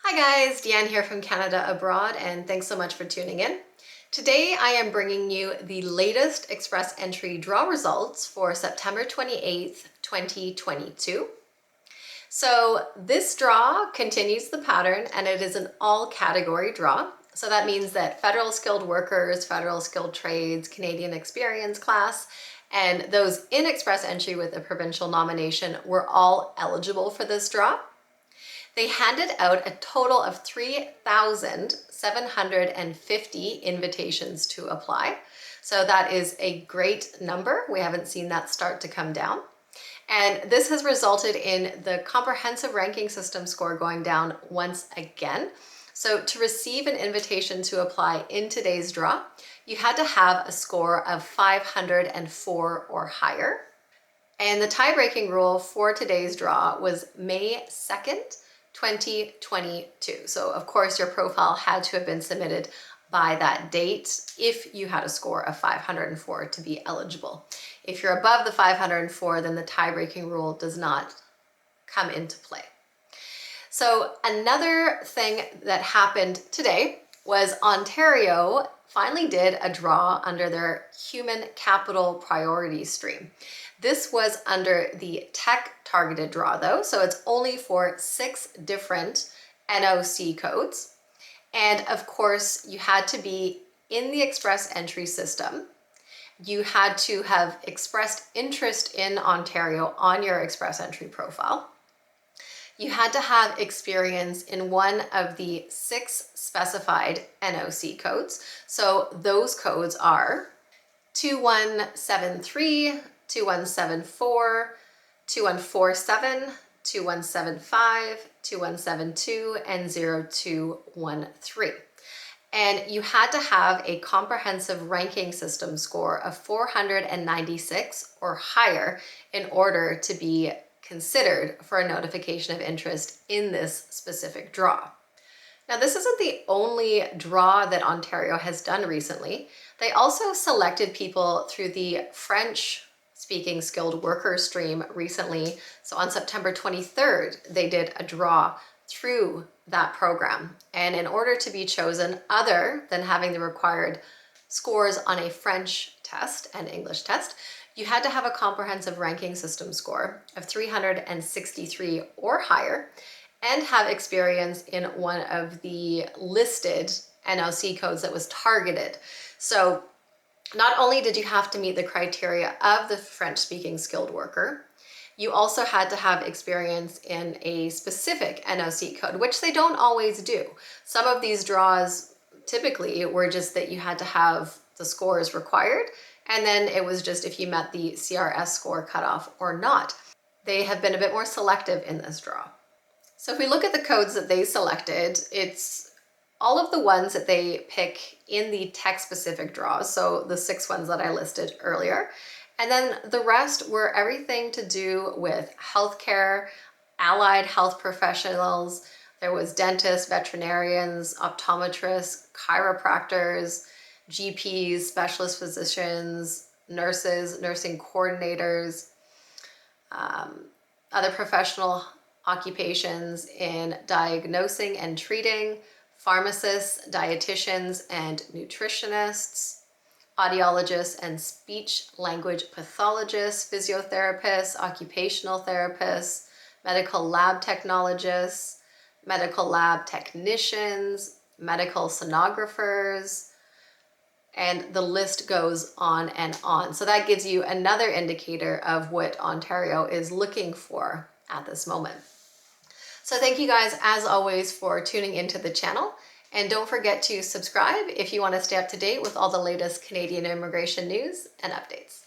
Hi guys, Deanne here from Canada Abroad, and thanks so much for tuning in. Today I am bringing you the latest Express Entry draw results for September 28th, 2022. So this draw continues the pattern and it is an all category draw. So that means that federal skilled workers, federal skilled trades, Canadian experience class, and those in Express Entry with a provincial nomination were all eligible for this draw. They handed out a total of 3,750 invitations to apply. So that is a great number. We haven't seen that start to come down. And this has resulted in the comprehensive ranking system score going down once again. So to receive an invitation to apply in today's draw, you had to have a score of 504 or higher. And the tie-breaking rule for today's draw was May 2nd, 2022. So of course your profile had to have been submitted by that date if you had a score of 504 to be eligible. If you're above the 504, then the tie-breaking rule does not come into play. So another thing that happened today was Ontario finally did a draw under their Human Capital Priority stream. This was under the tech targeted draw though, so it's only for 6 different NOC codes. And of course, you had to be in the Express Entry system. You had to have expressed interest in Ontario on your Express Entry profile. You had to have experience in one of the 6 specified NOC codes. So those codes are 2173, 2174, 2147, 2175, 2172, and 0213. And you had to have a comprehensive ranking system score of 496 or higher in order to be considered for a notification of interest in this specific draw. Now, this isn't the only draw that Ontario has done recently. They also selected people through the French-speaking skilled worker stream recently. So on September 23rd, they did a draw through that program. And in order to be chosen, other than having the required scores on a French test and English test, you had to have a comprehensive ranking system score of 363 or higher and have experience in one of the listed NOC codes that was targeted. So not only did you have to meet the criteria of the French-speaking skilled worker, you also had to have experience in a specific NOC code, which they don't always do. Some of these draws typically were just that you had to have the scores required, and then it was just if you met the CRS score cutoff or not. They have been a bit more selective in this draw. So if we look at the codes that they selected, it's all of the ones that they pick in the tech-specific draws, so the 6 ones that I listed earlier. And then the rest were everything to do with healthcare, allied health professionals. There was dentists, veterinarians, optometrists, chiropractors, GPs, specialist physicians, nurses, nursing coordinators, other professional occupations in diagnosing and treating, pharmacists, dietitians and nutritionists, audiologists and speech language pathologists, physiotherapists, occupational therapists, medical lab technologists, medical lab technicians, medical sonographers, and the list goes on and on. So that gives you another indicator of what Ontario is looking for at this moment. So thank you guys, as always, for tuning into the channel. And don't forget to subscribe if you want to stay up to date with all the latest Canadian immigration news and updates.